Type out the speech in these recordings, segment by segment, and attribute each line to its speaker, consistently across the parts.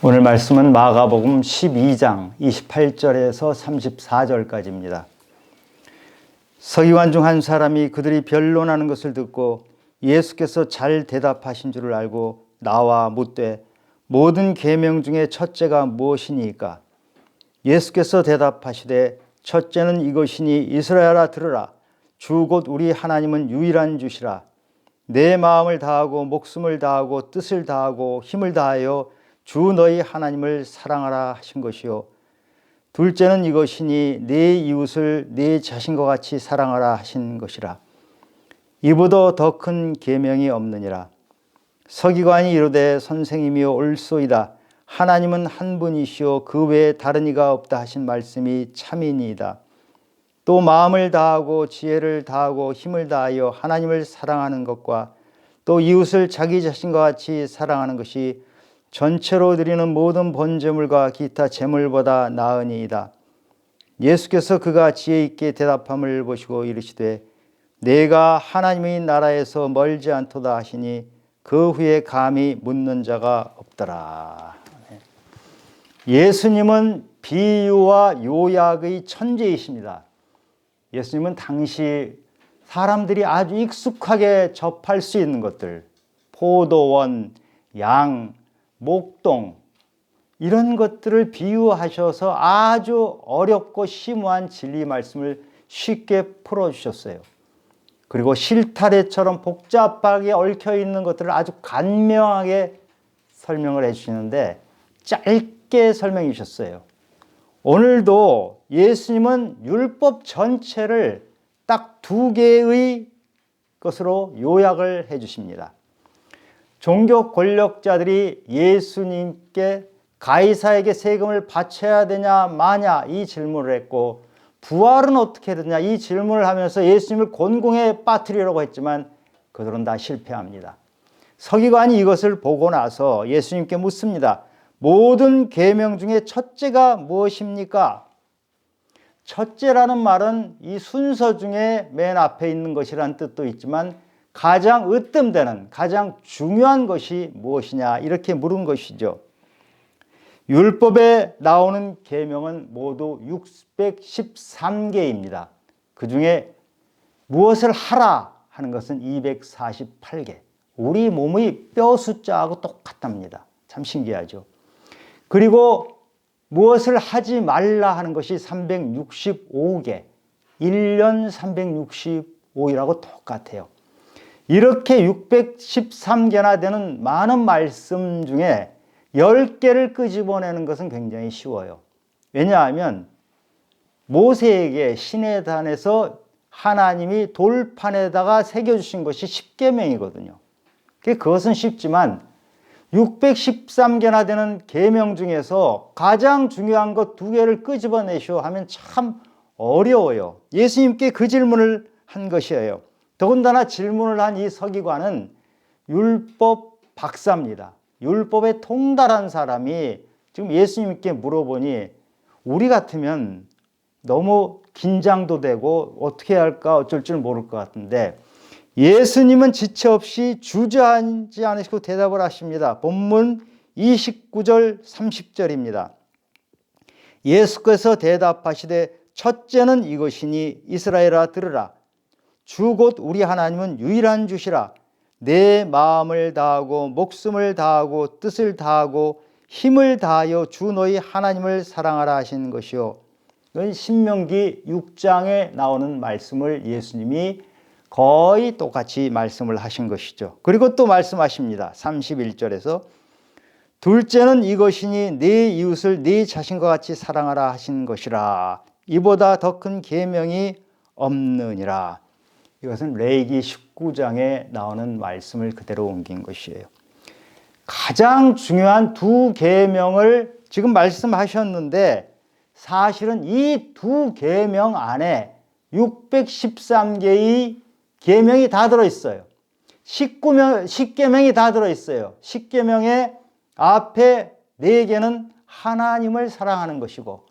Speaker 1: 오늘 말씀은 마가복음 12장 28절에서 34절까지입니다. 서기관 중 한 사람이 그들이 변론하는 것을 듣고 예수께서 잘 대답하신 줄을 알고 나와 묻되 모든 계명 중에 첫째가 무엇이니까? 예수께서 대답하시되 첫째는 이것이니 이스라엘아 들으라. 주 곧 우리 하나님은 유일한 주시라. 내 마음을 다하고 목숨을 다하고 뜻을 다하고 힘을 다하여 주 너희 하나님을 사랑하라 하신 것이요. 둘째는 이것이니 내 이웃을 내 자신과 같이 사랑하라 하신 것이라. 이보다 더 큰 계명이 없느니라. 서기관이 이르되 선생님이여 옳소이다. 하나님은 한 분이시요 그 외에 다른 이가 없다 하신 말씀이 참이니이다. 또 마음을 다하고 지혜를 다하고 힘을 다하여 하나님을 사랑하는 것과 또 이웃을 자기 자신과 같이 사랑하는 것이 전체로 드리는 모든 번제물과 기타 제물보다 나으니이다. 예수께서 그가 지혜 있게 대답함을 보시고 이르시되 내가 하나님의 나라에서 멀지 않도다 하시니 그 후에 감히 묻는 자가 없더라. 예수님은 비유와 요약의 천재이십니다. 예수님은 당시 사람들이 아주 익숙하게 접할 수 있는 것들, 포도원, 양, 목동 이런 것들을 비유하셔서 아주 어렵고 심오한 진리 말씀을 쉽게 풀어주셨어요. 그리고 실타래처럼 복잡하게 얽혀있는 것들을 아주 간명하게 설명을 해주시는데 짧게 설명해 주셨어요. 오늘도 예수님은 율법 전체를 딱 두 개의 것으로 요약을 해 주십니다. 종교 권력자들이 예수님께 가이사에게 세금을 바쳐야 되냐 마냐 이 질문을 했고 부활은 어떻게 되냐 이 질문을 하면서 예수님을 곤궁에 빠뜨리려고 했지만 그들은 다 실패합니다. 서기관이 이것을 보고 나서 예수님께 묻습니다. 모든 계명 중에 첫째가 무엇입니까? 첫째라는 말은 이 순서 중에 맨 앞에 있는 것이라는 뜻도 있지만 가장 으뜸되는 가장 중요한 것이 무엇이냐 이렇게 물은 것이죠. 율법에 나오는 계명은 모두 613개입니다. 그 중에 무엇을 하라 하는 것은 248개. 우리 몸의 뼈 숫자하고 똑같답니다. 참 신기하죠. 그리고 무엇을 하지 말라 하는 것이 365개. 1년 365이라고 똑같아요. 이렇게 613개나 되는 많은 말씀 중에 10개를 끄집어내는 것은 굉장히 쉬워요. 왜냐하면 모세에게 시내단에서 하나님이 돌판에다가 새겨주신 것이 10계명이거든요. 그것은 쉽지만 613개나 되는 계명 중에서 가장 중요한 것 2개를 끄집어내시오 하면 참 어려워요. 예수님께 그 질문을 한 것이에요. 더군다나 질문을 한 이 서기관은 율법 박사입니다. 율법에 통달한 사람이 지금 예수님께 물어보니 우리 같으면 너무 긴장도 되고 어떻게 할까 어쩔 줄 모를 것 같은데 예수님은 지체 없이 주저하지 않으시고 대답을 하십니다. 본문 29절 30절입니다. 예수께서 대답하시되 첫째는 이것이니 이스라엘아 들으라. 주 곧 우리 하나님은 유일한 주시라. 내 마음을 다하고 목숨을 다하고 뜻을 다하고 힘을 다하여 주 너희 하나님을 사랑하라 하신 것이요. 이건 신명기 6장에 나오는 말씀을 예수님이 거의 똑같이 말씀을 하신 것이죠. 그리고 또 말씀하십니다. 31절에서 둘째는 이것이니 네 이웃을 네 자신과 같이 사랑하라 하신 것이라. 이보다 더 큰 계명이 없느니라. 이것은 레위기 19장에 나오는 말씀을 그대로 옮긴 것이에요. 가장 중요한 2계명을 지금 말씀하셨는데 사실은 이 2계명 안에 613개의 계명이 다 들어있어요. 10계명이 다 들어있어요. 10계명의 앞에 4개는 하나님을 사랑하는 것이고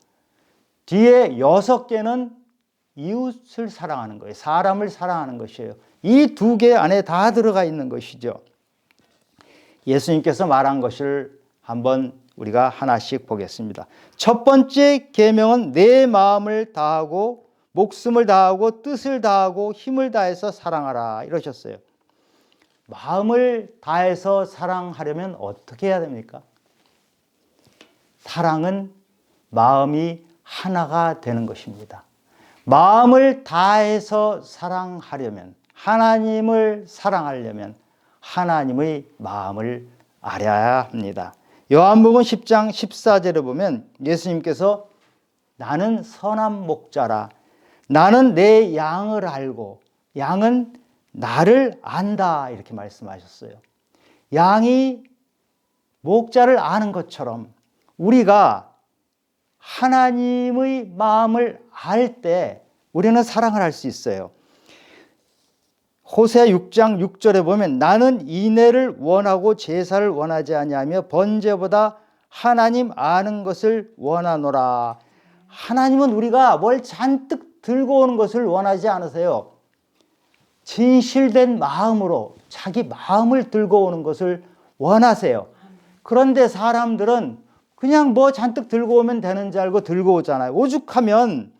Speaker 1: 뒤에 6개는 이웃을 사랑하는 거예요. 사람을 사랑하는 것이에요. 이 2개 안에 다 들어가 있는 것이죠. 예수님께서 말한 것을 한번 우리가 하나씩 보겠습니다. 첫 번째 계명은 내 마음을 다하고 목숨을 다하고 뜻을 다하고 힘을 다해서 사랑하라 이러셨어요. 마음을 다해서 사랑하려면 어떻게 해야 됩니까? 사랑은 마음이 하나가 되는 것입니다. 마음을 다해서 사랑하려면, 하나님을 사랑하려면 하나님의 마음을 알아야 합니다. 요한복음 10장 14절에 보면 예수님께서 나는 선한 목자라, 나는 내 양을 알고 양은 나를 안다 이렇게 말씀하셨어요. 양이 목자를 아는 것처럼 우리가 하나님의 마음을 알 때 우리는 사랑을 할 수 있어요. 호세아 6장 6절에 보면 나는 인애를 원하고 제사를 원하지 아니하며 번제보다 하나님 아는 것을 원하노라. 하나님은 우리가 뭘 잔뜩 들고 오는 것을 원하지 않으세요. 진실된 마음으로 자기 마음을 들고 오는 것을 원하세요. 그런데 사람들은 그냥 뭐 잔뜩 들고 오면 되는 줄 알고 들고 오잖아요. 오죽하면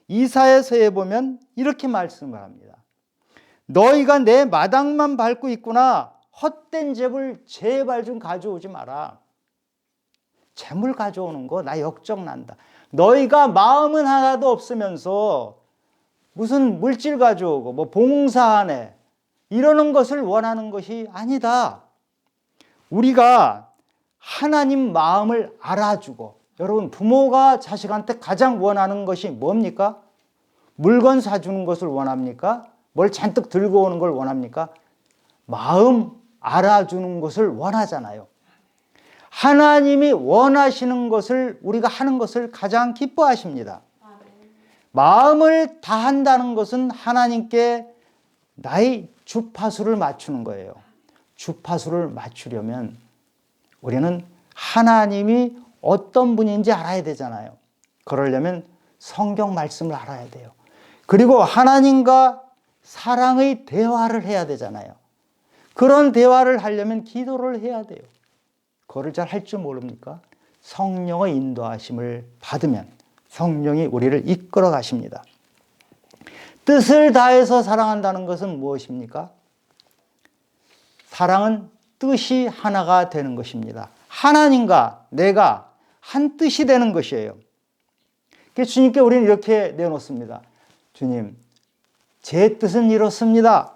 Speaker 1: 이사야서에 보면 이렇게 말씀을 합니다. 너희가 내 마당만 밟고 있구나. 헛된 재물 제발 좀 가져오지 마라. 재물 가져오는 거 나 역정난다. 너희가 마음은 하나도 없으면서 무슨 물질 가져오고 뭐 봉사하네 이러는 것을 원하는 것이 아니다. 우리가 하나님 마음을 알아주고, 여러분 부모가 자식한테 가장 원하는 것이 뭡니까? 물건 사주는 것을 원합니까? 뭘 잔뜩 들고 오는 걸 원합니까? 마음 알아주는 것을 원하잖아요. 하나님이 원하시는 것을 우리가 하는 것을 가장 기뻐하십니다. 마음을 다한다는 것은 하나님께 나의 주파수를 맞추는 거예요. 주파수를 맞추려면 우리는 하나님이 어떤 분인지 알아야 되잖아요. 그러려면 성경 말씀을 알아야 돼요. 그리고 하나님과 사랑의 대화를 해야 되잖아요. 그런 대화를 하려면 기도를 해야 돼요. 그거를 잘 할 줄 모릅니까? 성령의 인도하심을 받으면 성령이 우리를 이끌어 가십니다. 뜻을 다해서 사랑한다는 것은 무엇입니까? 사랑은 뜻이 하나가 되는 것입니다. 하나님과 내가 한 뜻이 되는 것이에요. 그래서 주님께 우리는 이렇게 내놓습니다. 주님, 제 뜻은 이렇습니다.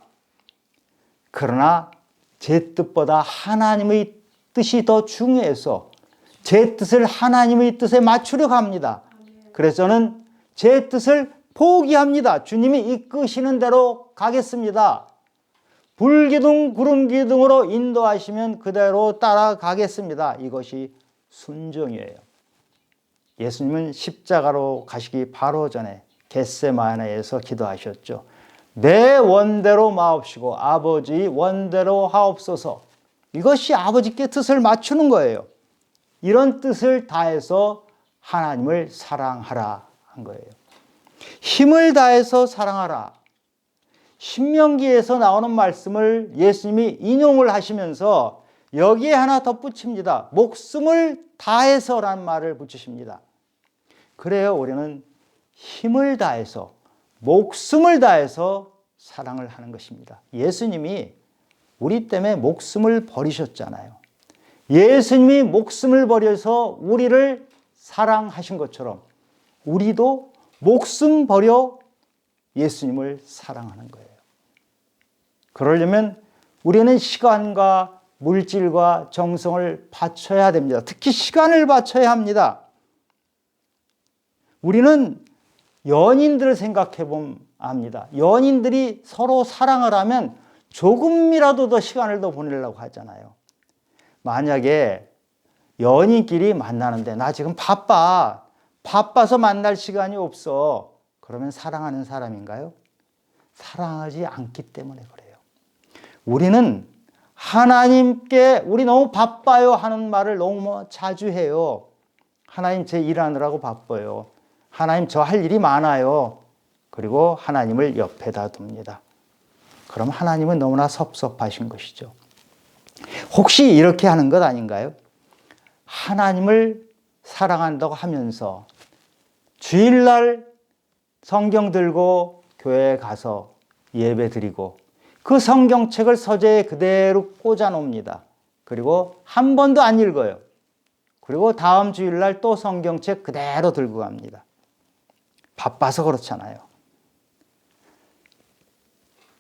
Speaker 1: 그러나 제 뜻보다 하나님의 뜻이 더 중요해서 제 뜻을 하나님의 뜻에 맞추려고 합니다. 그래서 저는 제 뜻을 포기합니다. 주님이 이끄시는 대로 가겠습니다. 불기둥 구름기둥으로 인도하시면 그대로 따라가겠습니다. 이것이 순종이에요. 예수님은 십자가로 가시기 바로 전에 겟세마네에서 기도하셨죠. 내 원대로 마옵시고 아버지의 원대로 하옵소서. 이것이 아버지께 뜻을 맞추는 거예요. 이런 뜻을 다해서 하나님을 사랑하라 한 거예요. 힘을 다해서 사랑하라. 신명기에서 나오는 말씀을 예수님이 인용을 하시면서 여기에 하나 덧붙입니다. 목숨을 다해서라는 말을 붙이십니다. 그래요, 우리는 힘을 다해서, 목숨을 다해서 사랑을 하는 것입니다. 예수님이 우리 때문에 목숨을 버리셨잖아요. 예수님이 목숨을 버려서 우리를 사랑하신 것처럼 우리도 목숨 버려 예수님을 사랑하는 거예요. 그러려면 우리는 시간과 물질과 정성을 바쳐야 됩니다. 특히 시간을 바쳐야 합니다. 우리는 연인들을 생각해 보면 압니다. 연인들이 서로 사랑을 하면 조금이라도 더 시간을 더 보내려고 하잖아요. 만약에 연인끼리 만나는데 나 지금 바빠서 만날 시간이 없어. 그러면 사랑하는 사람인가요? 사랑하지 않기 때문에 그래요. 우리는 하나님께 우리 너무 바빠요 하는 말을 너무 자주 해요. 하나님 제 일하느라고 바빠요. 하나님 저 할 일이 많아요. 그리고 하나님을 옆에다 둡니다. 그럼 하나님은 너무나 섭섭하신 것이죠. 혹시 이렇게 하는 것 아닌가요? 하나님을 사랑한다고 하면서 주일날 성경 들고 교회에 가서 예배 드리고 그 성경책을 서재에 그대로 꽂아 놓습니다. 그리고 한 번도 안 읽어요. 그리고 다음 주일날 또 성경책 그대로 들고 갑니다. 바빠서 그렇잖아요.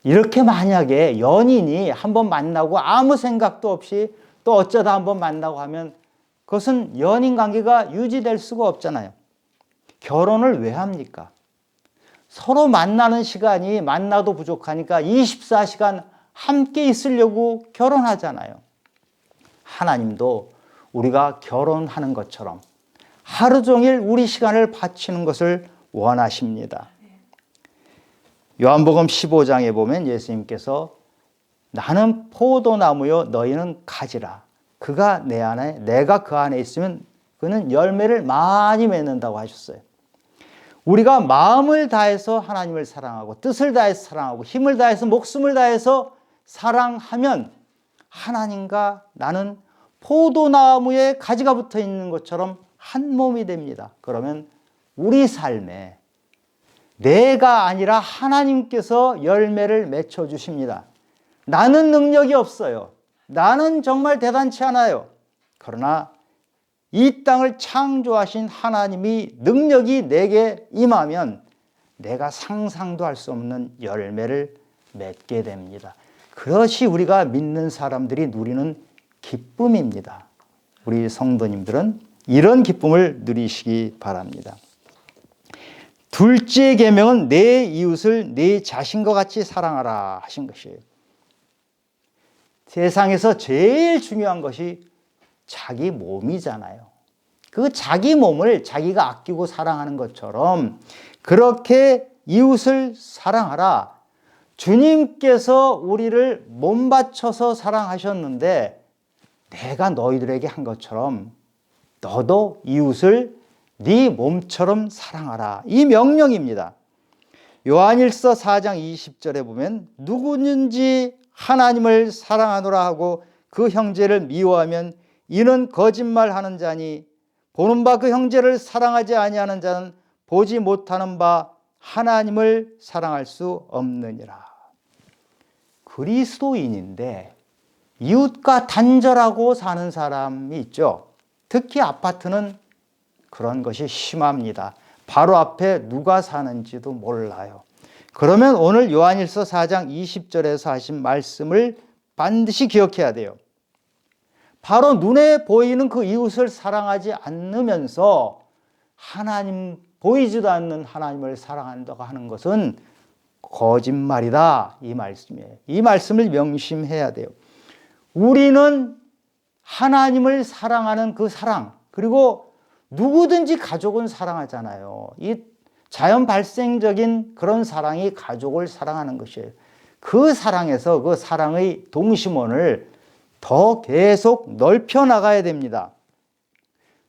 Speaker 1: 이렇게 만약에 연인이 한번 만나고 아무 생각도 없이 또 어쩌다 한번 만나고 하면 그것은 연인 관계가 유지될 수가 없잖아요. 결혼을 왜 합니까? 서로 만나는 시간이 만나도 부족하니까 24시간 함께 있으려고 결혼하잖아요. 하나님도 우리가 결혼하는 것처럼 하루 종일 우리 시간을 바치는 것을 원하십니다. 요한복음 15장에 보면 예수님께서 나는 포도나무요 너희는 가지라. 그가 내 안에 내가 그 안에 있으면 그는 열매를 많이 맺는다고 하셨어요. 우리가 마음을 다해서 하나님을 사랑하고 뜻을 다해서 사랑하고 힘을 다해서 목숨을 다해서 사랑하면 하나님과 나는 포도나무에 가지가 붙어 있는 것처럼 한 몸이 됩니다. 그러면 우리 삶에 내가 아니라 하나님께서 열매를 맺혀 주십니다. 나는 능력이 없어요. 나는 정말 대단치 않아요. 그러나 이 땅을 창조하신 하나님이 능력이 내게 임하면 내가 상상도 할 수 없는 열매를 맺게 됩니다. 그것이 우리가 믿는 사람들이 누리는 기쁨입니다. 우리 성도님들은 이런 기쁨을 누리시기 바랍니다. 둘째 계명은 내 이웃을 내 자신과 같이 사랑하라 하신 것이에요. 세상에서 제일 중요한 것이 자기 몸이잖아요. 그 자기 몸을 자기가 아끼고 사랑하는 것처럼 그렇게 이웃을 사랑하라. 주님께서 우리를 몸 바쳐서 사랑하셨는데 내가 너희들에게 한 것처럼 너도 이웃을 네 몸처럼 사랑하라. 이 명령입니다. 요한일서 4장 20절에 보면 누구든지 하나님을 사랑하노라 하고 그 형제를 미워하면 이는 거짓말하는 자니 보는 바 그 형제를 사랑하지 아니하는 자는 보지 못하는 바 하나님을 사랑할 수 없느니라. 그리스도인인데 이웃과 단절하고 사는 사람이 있죠. 특히 아파트는 그런 것이 심합니다. 바로 앞에 누가 사는지도 몰라요. 그러면 오늘 요한일서 4장 20절에서 하신 말씀을 반드시 기억해야 돼요. 바로 눈에 보이는 그 이웃을 사랑하지 않으면서 하나님, 보이지도 않는 하나님을 사랑한다고 하는 것은 거짓말이다. 이 말씀이에요. 이 말씀을 명심해야 돼요. 우리는 하나님을 사랑하는 그 사랑, 그리고 누구든지 가족은 사랑하잖아요. 이 자연 발생적인 그런 사랑이 가족을 사랑하는 것이에요. 그 사랑에서 그 사랑의 동심원을 더 계속 넓혀 나가야 됩니다.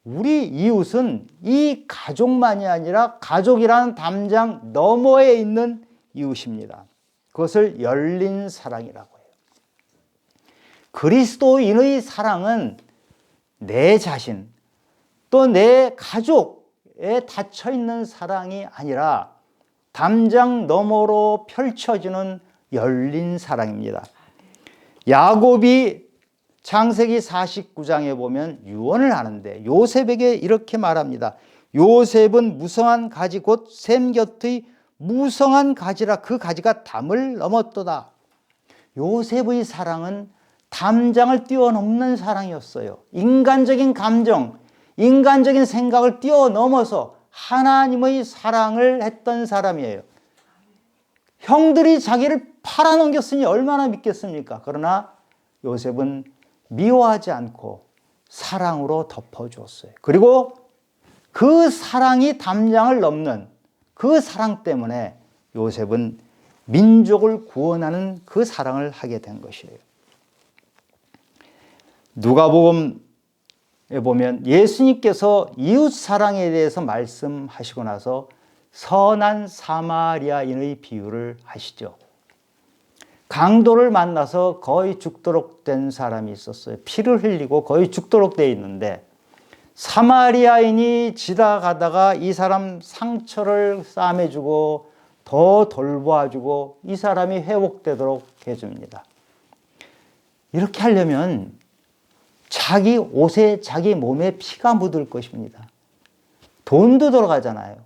Speaker 1: 우리 이웃은 이 가족만이 아니라 가족이라는 담장 너머에 있는 이웃입니다. 그것을 열린 사랑이라고 해요. 그리스도인의 사랑은 내 자신 또 내 가족에 닫혀 있는 사랑이 아니라 담장 너머로 펼쳐지는 열린 사랑입니다. 야곱이 창세기 49장에 보면 유언을 하는데 요셉에게 이렇게 말합니다. 요셉은 무성한 가지 곧 샘 곁의 무성한 가지라 그 가지가 담을 넘었도다. 요셉의 사랑은 담장을 뛰어넘는 사랑이었어요. 인간적인 감정, 인간적인 생각을 뛰어넘어서 하나님의 사랑을 했던 사람이에요. 형들이 자기를 팔아넘겼으니 얼마나 믿겠습니까? 그러나 요셉은 미워하지 않고 사랑으로 덮어주었어요. 그리고 그 사랑이 담장을 넘는 그 사랑 때문에 요셉은 민족을 구원하는 그 사랑을 하게 된 것이에요. 누가복음에 보면 예수님께서 이웃 사랑에 대해서 말씀하시고 나서 선한 사마리아인의 비유를 하시죠. 강도를 만나서 거의 죽도록 된 사람이 있었어요. 피를 흘리고 거의 죽도록 돼 있는데 사마리아인이 지나가다가 이 사람 상처를 싸매주고 더 돌보아주고 이 사람이 회복되도록 해줍니다. 이렇게 하려면 자기 옷에 자기 몸에 피가 묻을 것입니다. 돈도 들어가잖아요.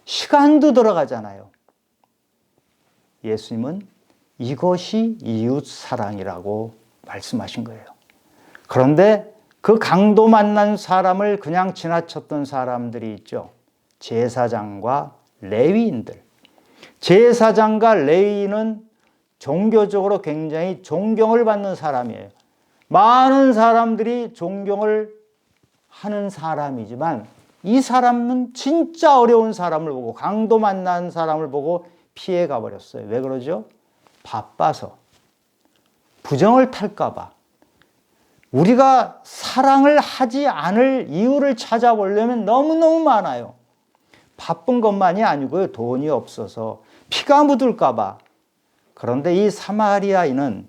Speaker 1: 시간도 들어가잖아요. 예수님은 이것이 이웃 사랑이라고 말씀하신 거예요. 그런데 그 강도 만난 사람을 그냥 지나쳤던 사람들이 있죠. 제사장과 레위인들. 제사장과 레위인은 종교적으로 굉장히 존경을 받는 사람이에요. 많은 사람들이 존경을 하는 사람이지만 이 사람은 진짜 어려운 사람을 보고 강도 만난 사람을 보고 피해 가버렸어요. 왜 그러죠? 바빠서. 부정을 탈까 봐. 우리가 사랑을 하지 않을 이유를 찾아보려면 너무너무 많아요. 바쁜 것만이 아니고요. 돈이 없어서 피가 묻을까 봐. 그런데 이 사마리아인은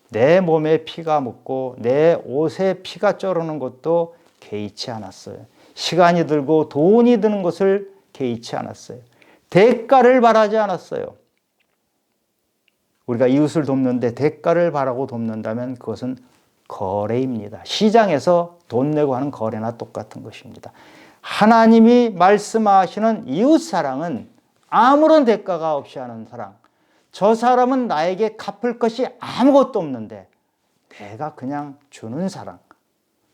Speaker 1: 내 몸에 피가 묻고 내 옷에 피가 쩌르는 것도 개의치 않았어요. 시간이 들고 돈이 드는 것을 개의치 않았어요. 대가를 바라지 않았어요. 우리가 이웃을 돕는데 대가를 바라고 돕는다면 그것은 거래입니다. 시장에서 돈 내고 하는 거래나 똑같은 것입니다. 하나님이 말씀하시는 이웃사랑은 아무런 대가가 없이 하는 사랑. 저 사람은 나에게 갚을 것이 아무것도 없는데 내가 그냥 주는 사랑.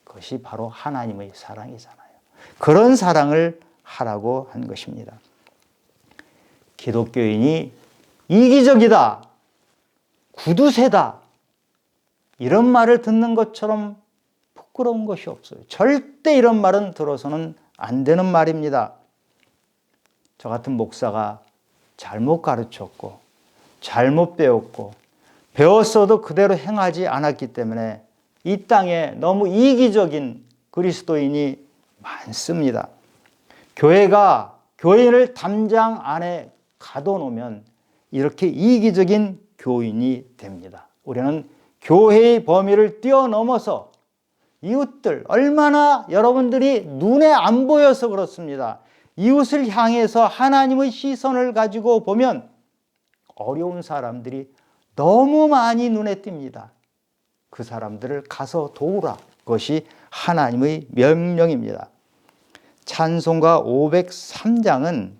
Speaker 1: 그것이 바로 하나님의 사랑이잖아요. 그런 사랑을 하라고 한 것입니다. 기독교인이 이기적이다, 구두쇠다 이런 말을 듣는 것처럼 부끄러운 것이 없어요. 절대 이런 말은 들어서는 안 되는 말입니다. 저 같은 목사가 잘못 가르쳤고 잘못 배웠고 배웠어도 그대로 행하지 않았기 때문에 이 땅에 너무 이기적인 그리스도인이 많습니다. 교회가 교인을 담장 안에 가둬놓으면 이렇게 이기적인 교인이 됩니다. 우리는 교회의 범위를 뛰어넘어서 이웃들, 얼마나 여러분들이 눈에 안 보여서 그렇습니다. 이웃을 향해서 하나님의 시선을 가지고 보면 어려운 사람들이 너무 많이 눈에 띕니다. 그 사람들을 가서 도우라. 그것이 하나님의 명령입니다. 찬송가 503장은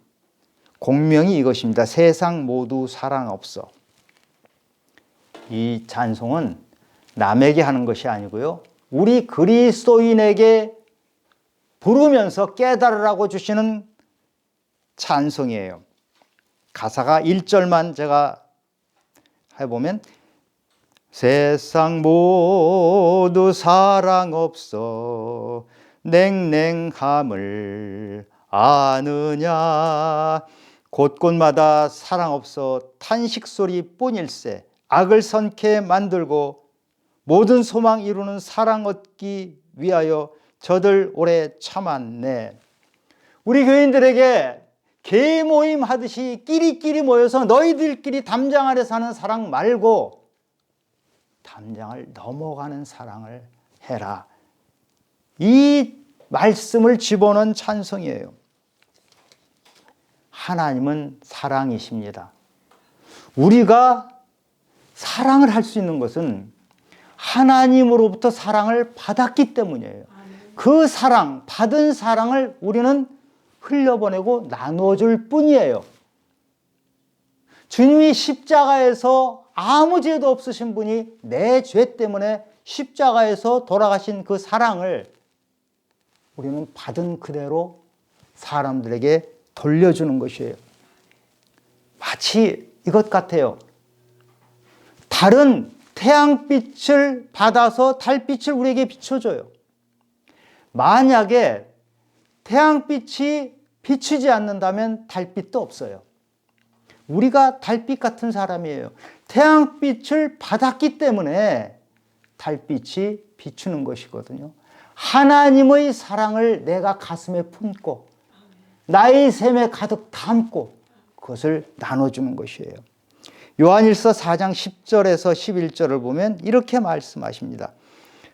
Speaker 1: 공명이 이것입니다. 세상 모두 사랑 없어. 이 찬송은 남에게 하는 것이 아니고요. 우리 그리스도인에게 부르면서 깨달으라고 주시는 찬송이에요. 가사가 1절만 제가 해보면 세상 모두 사랑 없어 냉랭함을 아느냐 곳곳마다 사랑 없어 탄식소리 뿐일세 악을 선케 만들고 모든 소망 이루는 사랑 얻기 위하여 저들 오래 참았네. 우리 교인들에게 개 모임 하듯이 끼리끼리 모여서 너희들끼리 담장 아래 사는 사랑 말고 담장을 넘어가는 사랑을 해라. 이 말씀을 집어넣은 찬송이에요. 하나님은 사랑이십니다. 우리가 사랑을 할 수 있는 것은 하나님으로부터 사랑을 받았기 때문이에요. 그 사랑, 받은 사랑을 우리는 흘려보내고 나눠줄 뿐이에요. 주님이 십자가에서 아무 죄도 없으신 분이 내 죄 때문에 십자가에서 돌아가신 그 사랑을 우리는 받은 그대로 사람들에게 돌려주는 것이에요. 마치 이것 같아요. 달은 태양빛을 받아서 달빛을 우리에게 비춰줘요. 만약에 태양빛이 비추지 않는다면 달빛도 없어요. 우리가 달빛 같은 사람이에요. 태양빛을 받았기 때문에 달빛이 비추는 것이거든요. 하나님의 사랑을 내가 가슴에 품고 나의 샘에 가득 담고 그것을 나눠주는 것이에요. 요한일서 4장 10절에서 11절을 보면 이렇게 말씀하십니다.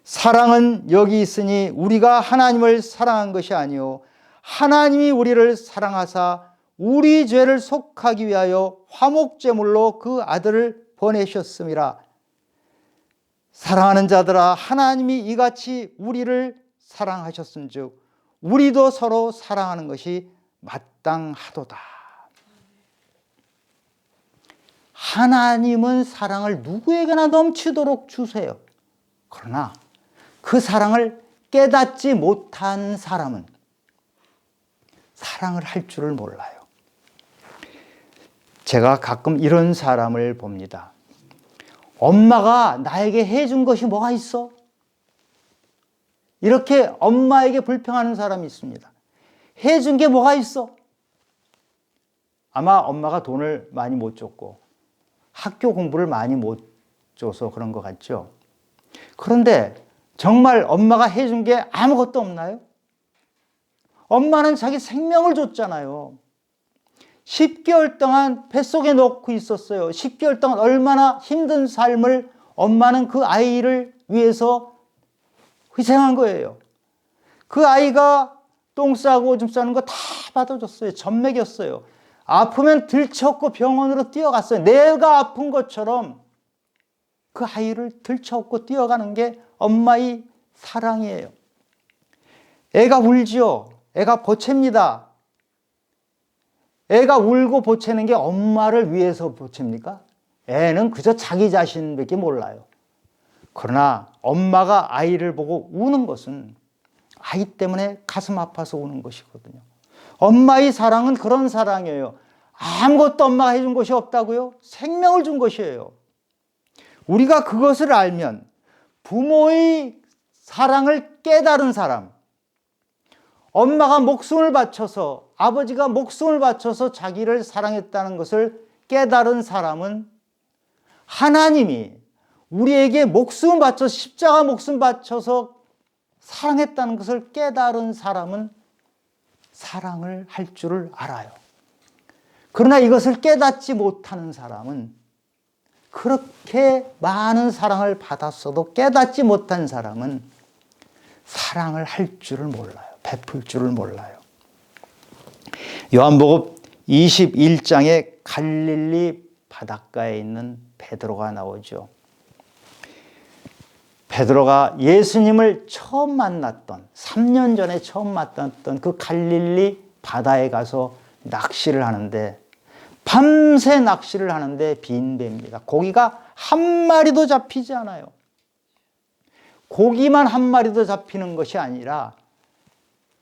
Speaker 1: 사랑은 여기 있으니 우리가 하나님을 사랑한 것이 아니요 하나님이 우리를 사랑하사 우리 죄를 속하기 위하여 화목제물로 그 아들을 보내셨음이라. 사랑하는 자들아, 하나님이 이같이 우리를 사랑하셨은즉 우리도 서로 사랑하는 것이 마땅하도다. 하나님은 사랑을 누구에게나 넘치도록 주세요. 그러나 그 사랑을 깨닫지 못한 사람은 사랑을 할 줄을 몰라요. 제가 가끔 이런 사람을 봅니다. 엄마가 나에게 해준 것이 뭐가 있어? 이렇게 엄마에게 불평하는 사람이 있습니다. 해준 게 뭐가 있어? 아마 엄마가 돈을 많이 못 줬고 학교 공부를 많이 못 줘서 그런 것 같죠. 그런데 정말 엄마가 해준 게 아무것도 없나요? 엄마는 자기 생명을 줬잖아요. 10개월 동안 뱃속에 넣고 있었어요. 10개월 동안 얼마나 힘든 삶을 엄마는 그 아이를 위해서 희생한 거예요. 그 아이가 똥 싸고 오줌 싸는 거 다 받아줬어요. 젖 먹였어요. 아프면 들쳐업고 병원으로 뛰어갔어요. 내가 아픈 것처럼 그 아이를 들쳐업고 뛰어가는 게 엄마의 사랑이에요. 애가 울지요. 애가 보챕니다. 애가 울고 보채는 게 엄마를 위해서 보챕니까? 애는 그저 자기 자신밖에 몰라요. 그러나 엄마가 아이를 보고 우는 것은 아이 때문에 가슴 아파서 우는 것이거든요. 엄마의 사랑은 그런 사랑이에요. 아무것도 엄마가 해준 것이 없다고요? 생명을 준 것이에요. 우리가 그것을 알면 부모의 사랑을 깨달은 사람, 엄마가 목숨을 바쳐서, 아버지가 목숨을 바쳐서 자기를 사랑했다는 것을 깨달은 사람은 하나님이 우리에게 목숨을 바쳐서, 십자가 목숨 바쳐서 사랑했다는 것을 깨달은 사람은 사랑을 할 줄을 알아요. 그러나 이것을 깨닫지 못하는 사람은, 그렇게 많은 사랑을 받았어도 깨닫지 못한 사람은 사랑을 할 줄을 몰라요. 베풀 줄을 몰라요. 요한복음 21장에 갈릴리 바닷가에 있는 베드로가 나오죠. 베드로가 예수님을 처음 만났던, 3년 전에 처음 만났던 그 갈릴리 바다에 가서 낚시를 하는데, 밤새 낚시를 하는데 빈배입니다. 고기가 한 마리도 잡히지 않아요. 고기만 한 마리도 잡히는 것이 아니라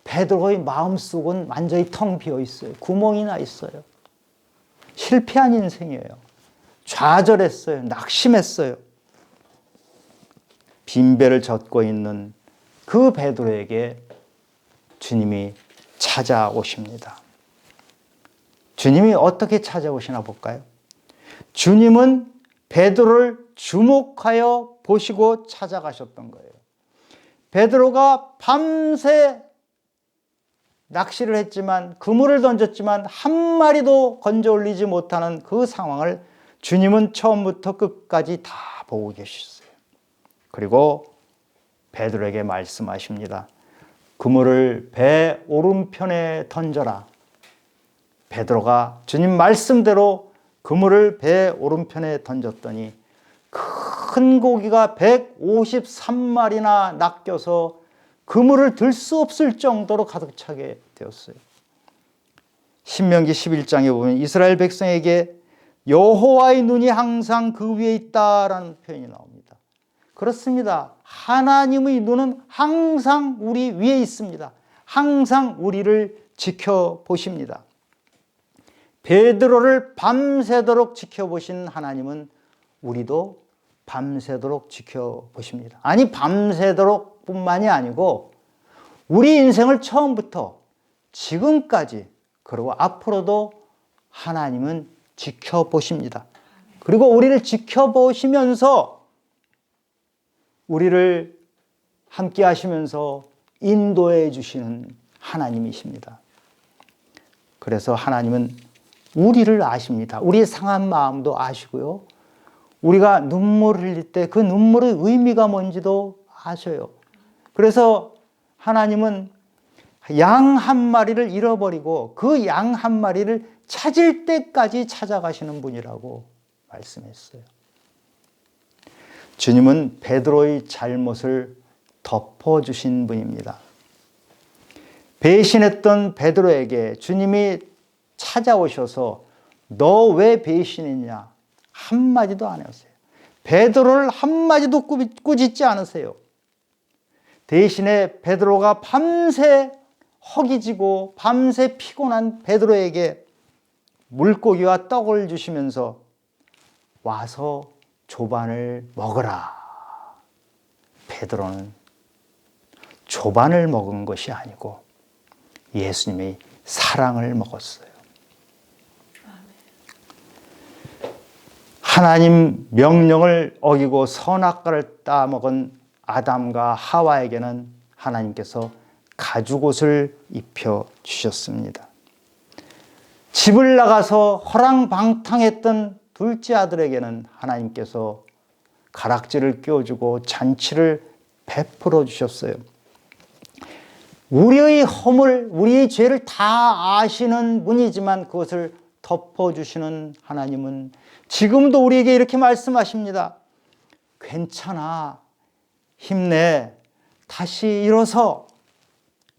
Speaker 1: 베드로의 마음속은 완전히 텅 비어 있어요. 구멍이 나 있어요. 실패한 인생이에요. 좌절했어요. 낙심했어요. 빈배를 젓고 있는 그 베드로에게 주님이 찾아오십니다. 주님이 어떻게 찾아오시나 볼까요? 주님은 베드로를 주목하여 보시고 찾아가셨던 거예요. 베드로가 밤새 낚시를 했지만, 그물을 던졌지만 한 마리도 건져 올리지 못하는 그 상황을 주님은 처음부터 끝까지 다 보고 계셨어요. 그리고 베드로에게 말씀하십니다. 그물을 배 오른편에 던져라. 베드로가 주님 말씀대로 그물을 배 오른편에 던졌더니 큰 고기가 153마리나 낚여서 그물을 들 수 없을 정도로 가득 차게 되었어요. 신명기 11장에 보면 이스라엘 백성에게 여호와의 눈이 항상 그 위에 있다라는 표현이 나옵니다. 그렇습니다. 하나님의 눈은 항상 우리 위에 있습니다. 항상 우리를 지켜보십니다. 베드로를 밤새도록 지켜보신 하나님은 우리도 밤새도록 지켜보십니다. 아니, 밤새도록 뿐만이 아니고 우리 인생을 처음부터 지금까지, 그리고 앞으로도 하나님은 지켜보십니다. 그리고 우리를 지켜보시면서 우리를 함께 하시면서 인도해 주시는 하나님이십니다. 그래서 하나님은 우리를 아십니다. 우리의 상한 마음도 아시고요. 우리가 눈물을 흘릴 때 그 눈물의 의미가 뭔지도 아셔요. 그래서 하나님은 양 한 마리를 잃어버리고 그 양 한 마리를 찾을 때까지 찾아가시는 분이라고 말씀했어요. 주님은 베드로의 잘못을 덮어주신 분입니다. 배신했던 베드로에게 주님이 찾아오셔서 너 왜 배신했냐 한마디도 안 하세요. 베드로를 한마디도 꾸짖지 않으세요. 대신에 베드로가 밤새 허기지고 밤새 피곤한 베드로에게 물고기와 떡을 주시면서 와서 조반을 먹으라. 베드로는 조반을 먹은 것이 아니고 예수님의 사랑을 먹었어요. 하나님 명령을 어기고 선악과를 따먹은 아담과 하와에게는 하나님께서 가죽옷을 입혀주셨습니다. 집을 나가서 허랑방탕했던 둘째 아들에게는 하나님께서 가락지를 끼워주고 잔치를 베풀어 주셨어요. 우리의 허물, 우리의 죄를 다 아시는 분이지만 그것을 덮어주시는 하나님은 지금도 우리에게 이렇게 말씀하십니다. 괜찮아, 힘내, 다시 일어서,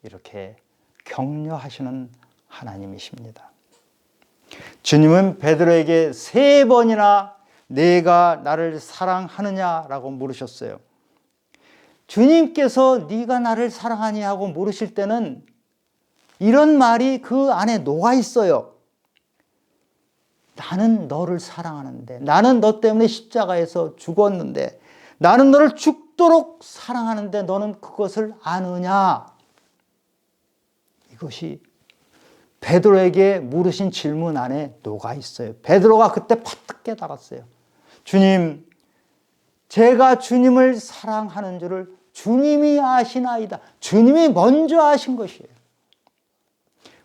Speaker 1: 이렇게 격려하시는 하나님이십니다. 주님은 베드로에게 3번이나 내가 나를 사랑하느냐라고 물으셨어요. 주님께서 네가 나를 사랑하니 하고 물으실 때는 이런 말이 그 안에 녹아 있어요. 나는 너를 사랑하는데, 나는 너 때문에 십자가에서 죽었는데, 나는 너를 죽도록 사랑하는데 너는 그것을 아느냐? 이것이 베드로에게 물으신 질문 안에 녹아 있어요. 베드로가 그때 파뜩 깨달았어요. 주님, 제가 주님을 사랑하는 줄을 주님이 아시나이다. 주님이 먼저 아신 것이에요.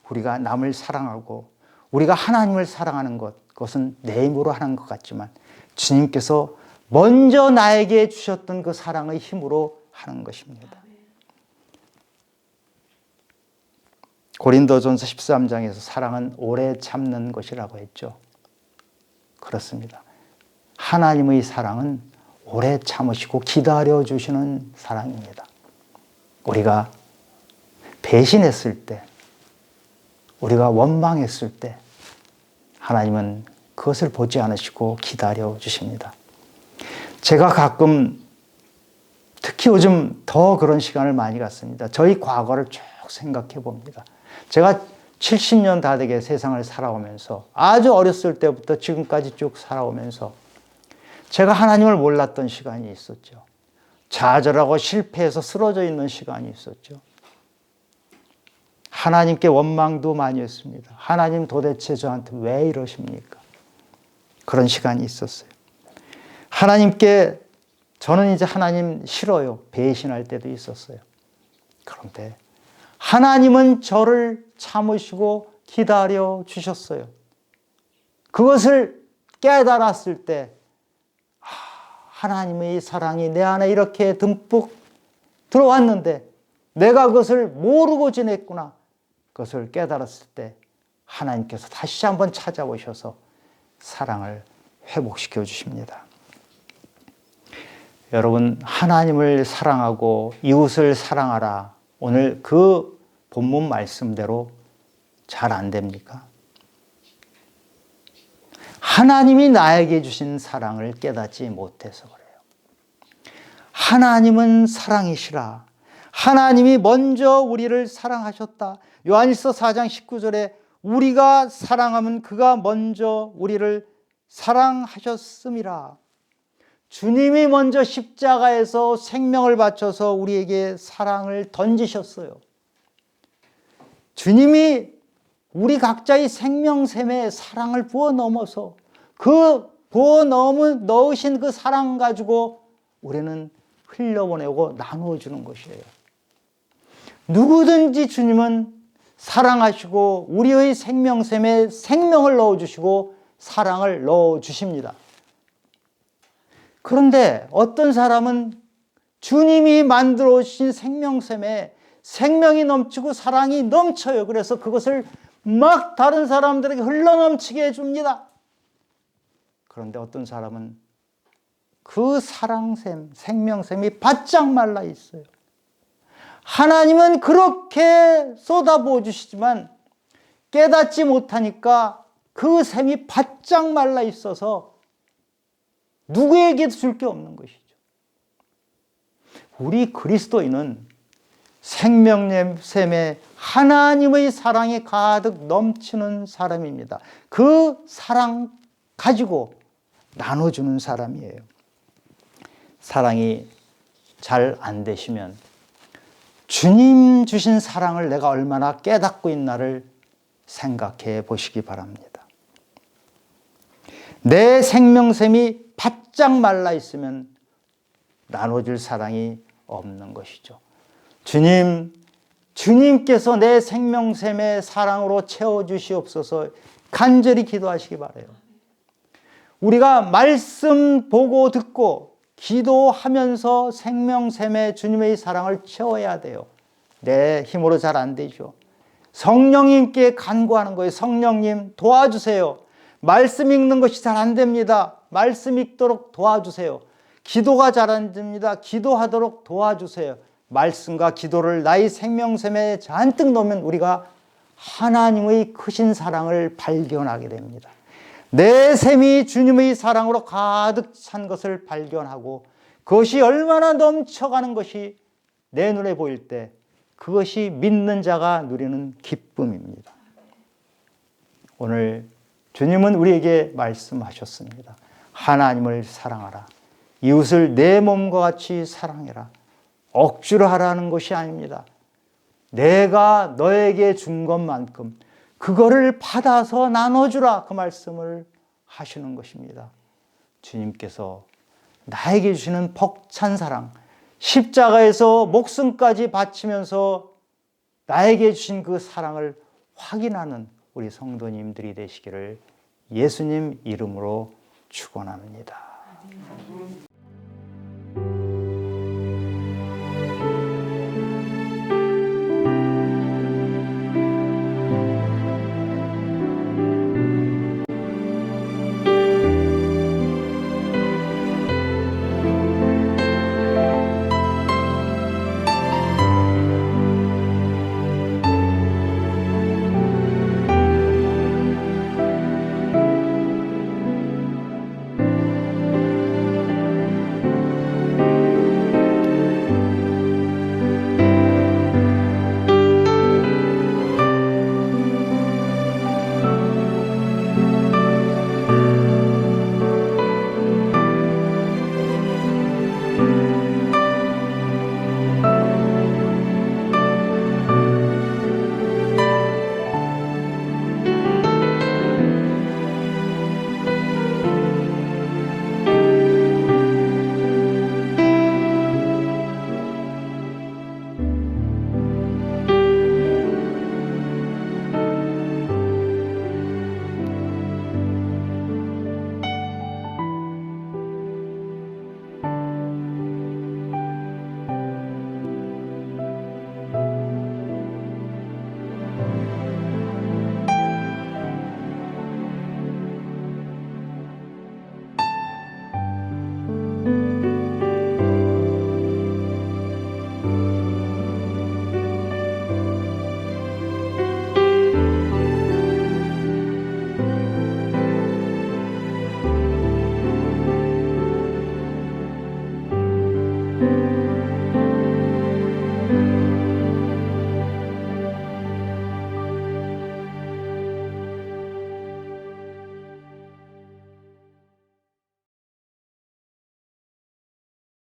Speaker 1: 우리가 남을 사랑하고 우리가 하나님을 사랑하는 그것은 내 힘으로 하는 것 같지만 주님께서 먼저 나에게 주셨던 그 사랑의 힘으로 하는 것입니다. 고린도전서 13장에서 사랑은 오래 참는 것이라고 했죠. 그렇습니다. 하나님의 사랑은 오래 참으시고 기다려주시는 사랑입니다. 우리가 배신했을 때, 우리가 원망했을 때 하나님은 그것을 보지 않으시고 기다려주십니다. 제가 가끔 특히 요즘 더 그런 시간을 많이 갖습니다. 저희 과거를 쭉 생각해 봅니다. 제가 70년 다 되게 세상을 살아오면서 아주 어렸을 때부터 지금까지 쭉 살아오면서 제가 하나님을 몰랐던 시간이 있었죠. 좌절하고 실패해서 쓰러져 있는 시간이 있었죠. 하나님께 원망도 많이 했습니다. 하나님 도대체 저한테 왜 이러십니까? 그런 시간이 있었어요. 하나님께 저는 이제 하나님 싫어요. 배신할 때도 있었어요. 그런데 하나님은 저를 참으시고 기다려 주셨어요. 그것을 깨달았을 때 하나님의 사랑이 내 안에 이렇게 듬뿍 들어왔는데 내가 그것을 모르고 지냈구나. 그것을 깨달았을 때 하나님께서 다시 한번 찾아오셔서 사랑을 회복시켜 주십니다. 여러분, 하나님을 사랑하고 이웃을 사랑하라. 오늘 그 본문 말씀대로 잘 안 됩니까? 하나님이 나에게 주신 사랑을 깨닫지 못해서 그래요. 하나님은 사랑이시라. 하나님이 먼저 우리를 사랑하셨다. 요한일서 4장 19절에 우리가 사랑하면 그가 먼저 우리를 사랑하셨음이라. 주님이 먼저 십자가에서 생명을 바쳐서 우리에게 사랑을 던지셨어요. 주님이 우리 각자의 생명샘에 사랑을 부어 넣어서 그 부어 넣으신 그 사랑 가지고 우리는 흘려보내고 나누어주는 것이에요. 누구든지 주님은 사랑하시고 우리의 생명샘에 생명을 넣어주시고 사랑을 넣어주십니다. 그런데 어떤 사람은 주님이 만들어 주신 생명샘에 생명이 넘치고 사랑이 넘쳐요. 그래서 그것을 막 다른 사람들에게 흘러넘치게 해줍니다. 그런데 어떤 사람은 그 사랑샘, 생명샘이 바짝 말라 있어요. 하나님은 그렇게 쏟아부어 주시지만 깨닫지 못하니까 그 샘이 바짝 말라 있어서 누구에게도 줄 게 없는 것이죠. 우리 그리스도인은 생명샘에 하나님의 사랑이 가득 넘치는 사람입니다. 그 사랑 가지고 나눠주는 사람이에요. 사랑이 잘 안 되시면 주님 주신 사랑을 내가 얼마나 깨닫고 있나를 생각해 보시기 바랍니다. 내 생명샘이 바짝 말라 있으면 나눠줄 사랑이 없는 것이죠. 주님께서 내 생명샘의 사랑으로 채워주시옵소서 간절히 기도하시기 바라요. 우리가 말씀 보고 듣고 기도하면서 생명샘의 주님의 사랑을 채워야 돼요. 내 힘으로 잘 안 되죠. 성령님께 간구하는 거예요. 성령님 도와주세요. 말씀 읽는 것이 잘 안 됩니다. 말씀 읽도록 도와주세요. 기도가 잘 안 됩니다. 기도하도록 도와주세요. 말씀과 기도를 나의 생명샘에 잔뜩 넣으면 우리가 하나님의 크신 사랑을 발견하게 됩니다. 내 샘이 주님의 사랑으로 가득 찬 것을 발견하고 그것이 얼마나 넘쳐가는 것이 내 눈에 보일 때 그것이 믿는 자가 누리는 기쁨입니다. 오늘 주님은 우리에게 말씀하셨습니다. 하나님을 사랑하라. 이웃을 내 몸과 같이 사랑해라. 억지로 하라는 것이 아닙니다. 내가 너에게 준 것만큼 그거를 받아서 나눠주라. 그 말씀을 하시는 것입니다. 주님께서 나에게 주시는 벅찬 사랑, 십자가에서 목숨까지 바치면서 나에게 주신 그 사랑을 확인하는 우리 성도님들이 되시기를 예수님 이름으로 축원합니다.